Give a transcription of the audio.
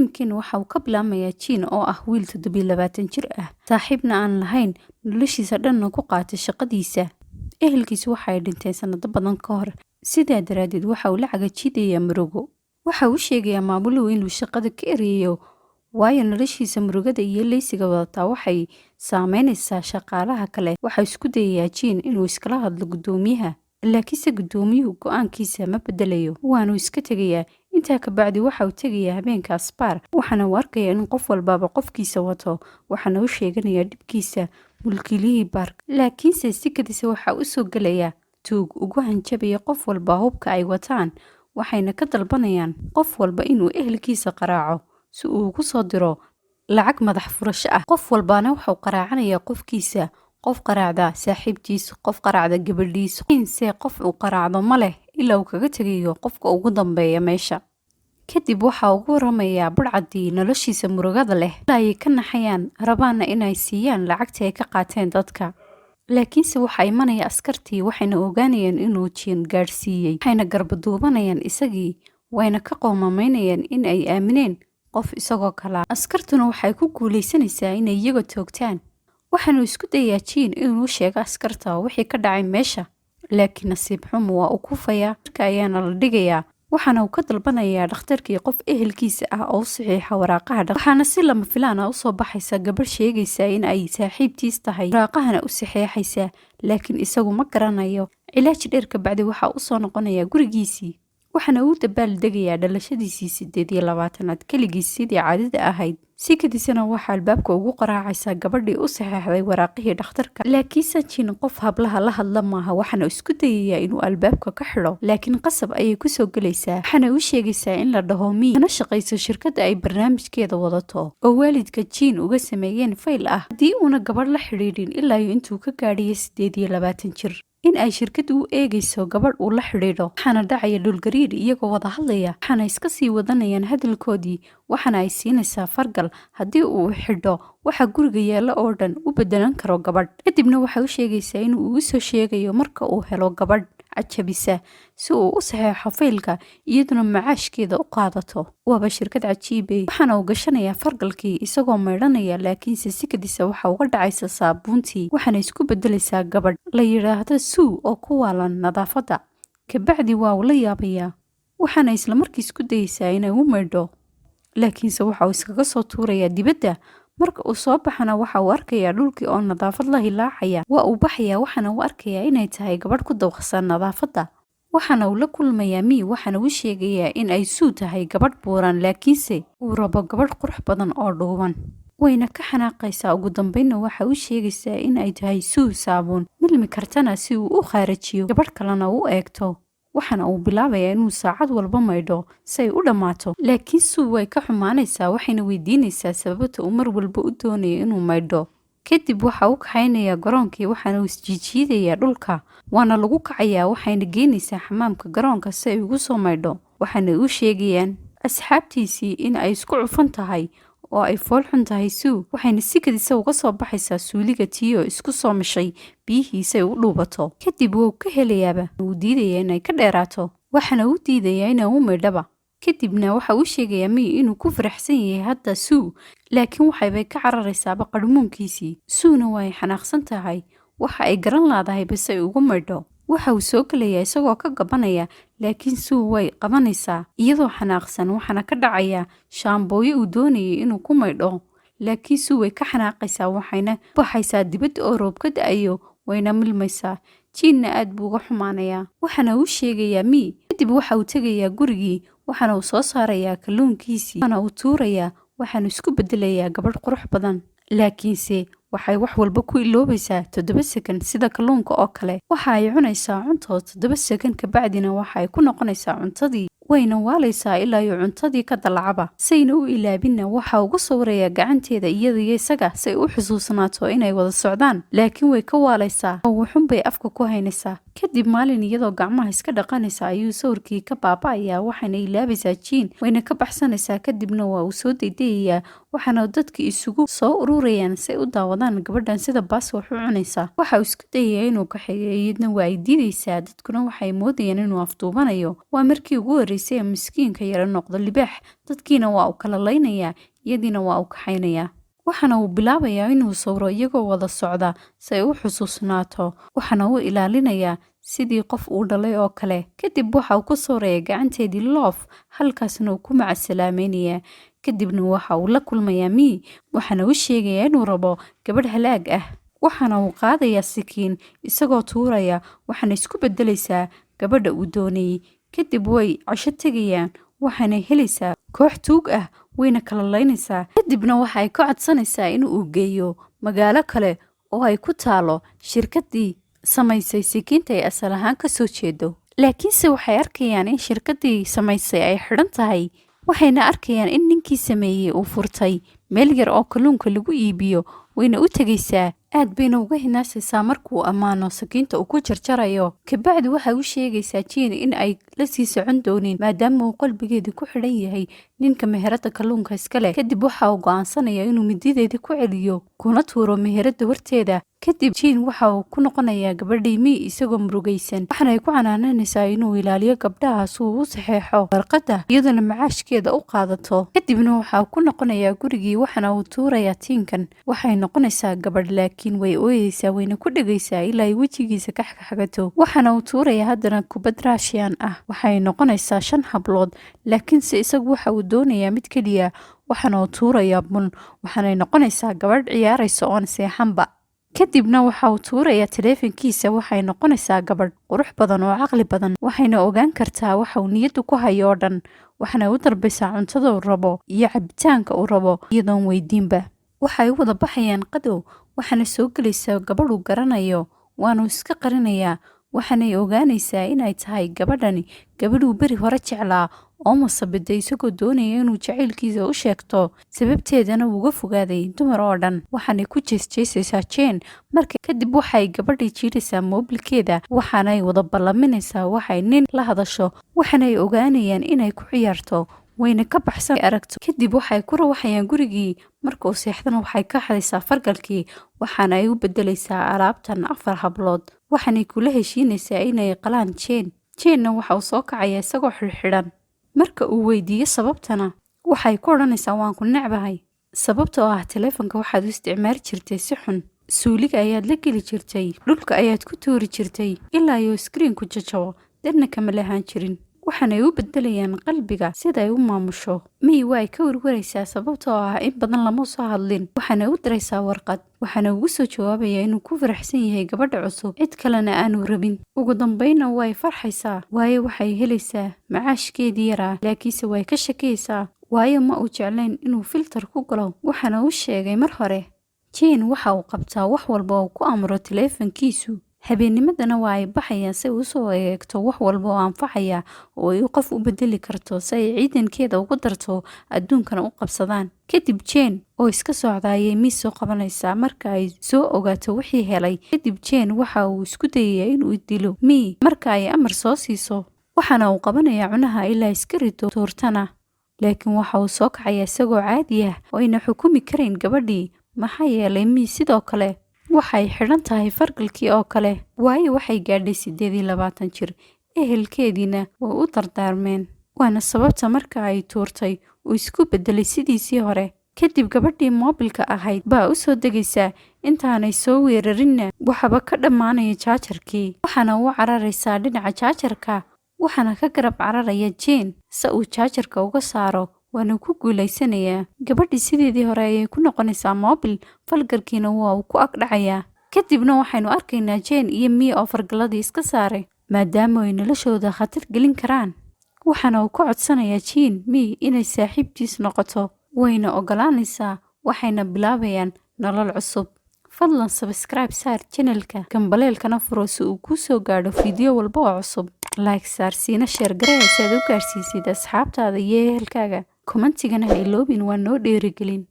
filimkiina waxa uu ka bilaamayaa Jin oo ah wiil 27 jir ah saaxiibna aan lahayn noloshiisa dhanna ku qaatay shaqadiisa ehelkiisu waxay dhinteen sanado badan ka hor sidaa daraadeed waxa uu la cagajiidayaa murugo waxa uu sheegayaa maamuluhu inuu shaqada ka ereeyo waayo noloshiisa murugada iyo leysiga wadataa waxay saameynaysaa shaqaalaha kale waxa isku dayayaa Jin inuu iskala hadlo gudoomiyaha laakiinse gudoomiyuhu go'aankiisa ma bedelayo waanu iska tegayaa intaa ka bacdi waxa uu tegayaa habeenka asbaar waxaana uu arkayaa in qof walbaaba qofkiisa wato waxaana uu sheeganayaa dhibkiisa mulkiilihii baarka laakiinse si kadisa waxa uu soo gelayaa tuug ugu hanjabaya qof walba hubka ay wataan waxayna ka dalbanayaan qof walba inuu ehelkiisa qaraaco si uu ugu soo diro lacag madax furasho ah qof walbaana wuxuu qaraacanayaa qofkiisa qof qaraacda saaxiibtiisa qof qaraacda gabadhiisa inse qof uu qaraacdo ma leh ilaa uu kaga tegayo qofka ugu dambeeya meesha kadib waxa ugu waramayaa budhcadii noloshiisa murugada leh ilaa ay ka naxayaan rabaana inay siiyaan lacagtii ay ka qaateen dadka laakiinse waxa imanaya askartii waxayna ogaanayaan inuu Jin gaadhsiiyey waxayna garbaduubanayaan isagii wayna ka qoomamaynayaan in ay aamineen qof isagoo kala askartuna waxay ku guuleysanaysaa inay iyaga toogtaan waxaanu isku dayaa Jin inuu sheego askarta wixii ka dhacay meesha laakiin nasiib xumo waa uu kufayaa marka ayaana la dhigayaa waxaana uu ka dalbanayaa dhakhtarkii qof ehelkiisa ah oo saxiixa waraaqaha waxaana si lama filaan ah usoo baxaysa gabadh sheegaysa in ay saaxiibtiis tahay waraaqahana u saxeexaysa laakiin isagu ma garanayo cilaaj dheer ka bacdi waxa uu soo noqonayaa gurigiisii waxaana uu dabaal degayaa dhalashadiisii 28aad keligiis sidii caadada ahayd si kadisana waxa albaabka ugu qaraacaysa gabadhii u saxeexday waraaqihii dhakhtarka laakiinse Jin qof hablaha la hadla maaha waxaana isku dayayaa inuu albaabka ka xidho laakiin qasab ayay ku soo gelaysaa waxaana uu sheegaysaa in la dhaho Mi kana shaqayso shirkadda ay barnaamijkeeda wadato oo waalidka Jin uga sameeyeen fayl ah haddii uuna gabadh la xidhiidhin ilaa intuu ka gaadhiyay 28 jir in ay shirkadu u eegayso gabadh uu la xidhiidho waxaana dhacaya dhulgariir iyagoo wada hadlaya waxaana iska sii wadanayaan hadalkoodii waxaana ay siinaysaa fargal haddii uu xidho waxa guriga yaalla oo dhan u bedelan karo gabadh kadibna waxa uu sheegaysaa inuu ugu soo sheegayo marka uu helo gabadh cajabisa si uu u saxeexo faylka iyaduna macaashkeeda u qaadato waaba shirkad cajiibay waxaana uu gashanayaa fargalkii isagoo maydhanaya laakiinse si kadisa waxa uga dhacaysa saabuuntii waxaana isku bedelaysaa gabadh la yidhaahdo Sue oo ku waalan nadaafadda kabacdi waa uu la yaabayaa waxaana isla markii isku dayaysaa inay u maydho laakiinse waxa uu iskaga soo tuurayaa dibadda marka uu soo baxana waxa uu arkayaa dhulkii oo nadaafad la hilaacaya waa uu baxayaa waxaana uu arkayaa inay tahay gabadh ku dawaqsan nadaafadda waxaana uu la kulmayaa Mi waxaana uu sheegayaa in ay Sue tahay gabadh buuran laakiinse uu rabo gabadh qurux badan oo dhuuban wayna ka xanaaqaysaa ugu dambeynna waxa uu sheegaysaa in ay tahay Sue saabuun milmi kartana si uu u khaarajiyo gabadh kalena u eegto waxaana uu bilaabayaa inuu saacad walba maydho si ay u dhammaato laakiin Sue way ka xumaanaysaa waxayna weydiinaysaa sababta uu mar walba u doonayo inuu maydho kadib waxa uu kaxaynayaa garoonkii waxaana uu isjiijiidayaa dhulka waana lagu kacayaa waxayna geynaysaa xamaamka garoonka si ay ugu soo maydho waxaana u sheegayaan asxaabtiisii in ay isku cufan tahay oo ay fool xun tahay Sue waxayna si kadisa uga soo baxaysaa suuliga tiyo isku soo mishay biyihiisa ay u dhuubato kadib wuu ka helayaaba uu diidayaa inay ka dheeraato waxaana uu diidayaa inay u maydhaba kadibna waxa uu sheegayaa Mi inuu ku faraxsan yahay hadda Sue laakiin waxaybay ka cararaysaaba qarmuunkiisii Suena way xanaaqsan tahay waxa ay garan laadahay bas ay ugu maydho waxa uu soo gelayaa isagoo ka gabanaya laakiin Sue way qabanaysaa iyadoo xanaaqsan waxaana ka dhacaya shaambooyo uu doonayay inuu ku maydho laakiin Sue way ka xanaaqaysaa waxayna baxaysaa dibadda oo roob ka da'ayo wayna milmaysaa Jinna aad buu uga xumaanayaa waxaana uu sheegayaa Mi kadib waxa uu tegayaa gurigii waxaana uu soo saarayaa kalluunkiisii waxaana uu tuurayaa waxaana isku bedelayaa gabadh qurux badan laakiinse waxay wax walba ku iloobaysaa 7 second sida kalluunka oo kale waxa ay cunaysaa cunto 7 second ka bacdina waxa ay ku noqonaysaa cuntadii wayna waalaysaa ilaa iyo cuntadii ka dalacaba sayna u ilaabinna waxa ugu sawirayaa gacanteeda iyadaiyo isaga say u xusuusanaato inay wada socdaan laakiin way ka waalaysaa oo wuxun bay afka ku haynaysaa kadib maalin iyadoo gacmaha iska dhaqanaysa ayuu sawirkii ka baaba'ayaa waxayna ilaabaysaa Jin wayna ka baxsanaysaa kadibna waa uu soo daydayayaa waxaana dadkii isugu soo ururayaan si ay u daawadaan gabadhan sida baas wax u cunaysa waxa uu isku dayayaa inuu kaxeeyo iyadna waa ay diidaysaa dadkuna waxay moodayaan inuu afduubanayo waa markii ugu gelisay miskiinka yara noqdo libaax, dadkiina waa uu kala laynayaa, iyadiina waa uu kaxaynayaa. waxaana uu bilaabayaa inuu sawiro iyagoo wada socda si ay u xusuusnaato, waxaana uu ilaalinayaa sidii qof uu dhalay oo kale. kadib waxa uu ku sawiraya gacanteedii loof, halkaasna uu ku macasalaamaynayaa. kadibna waxa uu la kulmayaa mii, waxaana u sheegayaa inuu rabo gabadh halaag ah. waxaana uu qaadayaa sikiin isagoo tuuraya, waxaana isku beddelaysaa gabadha uu doonayay. kadib way casho tegayaan, waxaana helaysaa koox tuug ah, wayna kala laynaysaa. kadibna waxa ay ka codsanaysaa in uu geeyo magaalo kale oo ay ku taalo shirkaddii samaysay sikiinta ay asal ahaan ka soo jeedo. laakiinse waxay arkayaan in shirkaddii samaysay ay xidhan tahay, waxayna arkayaan in ninkii sameeyey uu furtay meel yar oo kalluunka lagu iibiyo, wayna u tegaysaa. aad bayna uga hinaasaysaa markuu ammaano sakiinta uu ku jarjarayo. kabacdi waxay u sheegaysaa Jane in ay la sii socon doonin maadaama uu qalbigeedii ku xidhan yahay ninka meherada kalluunka iskale. kadib waxa uu go'aansanaya inuu midideedii ku celiyo kuna tuuro meherada horteeda. kadib Jane waxa uu ku noqonayaa gabadhii mii isagoo murugaysan, waxaana ay ku canaananaysaa inuu ilaaliyo gabdhaha si uu u saxeexo warqadda iyadana macaashkeeda u qaadato. kadibna waxa uu ku noqonayaa gurigii, waxaana uu tuurayaa tiinkan. waxay noqonaysaa gabadh, laakiin way ooyeysaa, wayna ku dhegaysaa ilaa ay wejigiisa ka xagato. waxaana uu tuurayaa haddana kubad raashiyan ah, waxay noqonaysaa 5 hablood, laakiinse isagu waxa uu doonayaa mid keliya. waxaana uu tuurayaa bun, waxaanay noqonaysaa gabadh ciyaaraysa oon seexanba. kadibna waxa uu tuurayaa taleefankiisa, waxay noqonaysaa gabadh qurux badan oo caqli badan, waxayna ogaan kartaa waxa uu niyaddu ku hayo oo dhan. waxaana u dalbaysaa cuntada uu rabo iyo cabitaanka uu rabo iyadoon weydiinba. waxay u wada baxayaan qadow, waxaana soo gelaysaa gabadhuu garanayo, waanuu iska qarinayaa. waxaanay ogaanaysaa inay tahay gabadhani gabadhuu beri hore jeclaa oo masabiday isagoo doonaya inuu jacaylkiisa u sheegto, sababteedana uga fogaaday dumar oo dhan. waxaanay ku jeesjeesaysaa Jane. marka kadib waxay gabadhii jiidhaysaa moobilkeeda, waxaanay wada ballaminaysaa waxay nin la hadasho, waxaanay ogaanayaan inay ku ciyaarto, wayna ka baxsan aragto. kadib waxay ku rawaxayaan gurigii. marka uu seexdana waxay ka xadaysaa fargalkii, waxaana ay u beddelaysaa alaabtan 4 hablood, waxaanay kula heshiinaysaa inay qalaan Jane. Jane-na waxa uu soo kacaya isagoo xidhxidhan. marka uu weydiiyo sababtana, waxay ku odhanaysaa waan ku necbahay, sababtoo ah taleefanka waxaad u isticmaali jirtay si xun, suuliga ayaad la geli jirtay, dhulka ayaad ku tuuri jirtay, ilaa iyo iskriinku jajabo, dadna kama lahaan jirin. waxaanay u beddelayaan qalbiga sida ay u maamusho. mii way ka warwaraysaa sababtoo ah in badan lama soo hadlin, waxaana u diraysaa warqad, waxaana ugu soo jawaabayaa inuu ku faraxsan yahay gabadha cusub, cid kalena aanu rabin. ugu dambayna way farxaysaa, waayo waxay helaysaa macaashkeedii yaraa, laakiinse way ka shakaysaa, waayo ma uu jeclayn inuu filter ku galo. waxaana u sheegay mar hore. Jane waxa uu qabtaa wax walba oo ku amro taleefankiisu. habeennimadana waa ay baxayaan si ay u soo eegto wax walba oo anfacaya oo ay qof u bedeli karto si ay ciidankeeda ugu darto adduunkana u qabsadaan. kadib Jane oo iska socda ayay mii soo qabanaysaa marka ay soo ogaato wixii helay. kadib Jane waxa uu isku dayayaa inuu dilo mii marka ay amar soo siiso, waxaana uu qabanayaa cunaha ilaa iska rito tuurtana. laakiin waxa uu soo kacayaa isagoo caadi ah oo ayna xukumi karayn gabadhii, maxaa yeelay mii sidoo kale waxay xidhan tahay fargalkii oo kale, waayo waxay gaadhay 28 jir. ehelkeediina way u dardaarmeen, waana sababta marka ay tuurtay uu isku beddelay sidiisii hore. kadib gabadhii moobilka ahayd baa u soo degaysaa, intaanay soo weerarinna waxaba ka dhammaanaya jaajarkii, waxaana u cararaysaa dhinaca jaajarka, waxaana ka garab cararaya Jane si uu jaajarka uga saaro, waana ku guulaysanayaa. gabadhii sideedii hore ayay ku noqonaysaa moobil, falgalkiina waa uu ku agdhacayaa. kadibna waxaynu arkaynaa Jane iyo mii oo fargalladii iska saaray maadaama ay noloshooda khatar gelin karaan. waxaana uu ka codsanayaa Jane mii inay saaxiibtiis noqoto, wayna ogolaanaysaa, waxayna bilaabayaan nolol cusub. fadlan subscribe saar channelka, gambaleelkana furo si uu kuu soo gaadho fiidyo walba oo cusub. like saar, siina sheer garee si aad u gaarsiisid asxaabtaada iyo ehelkaaga. commentigana ha iloobin, waa noo dhiirigelin.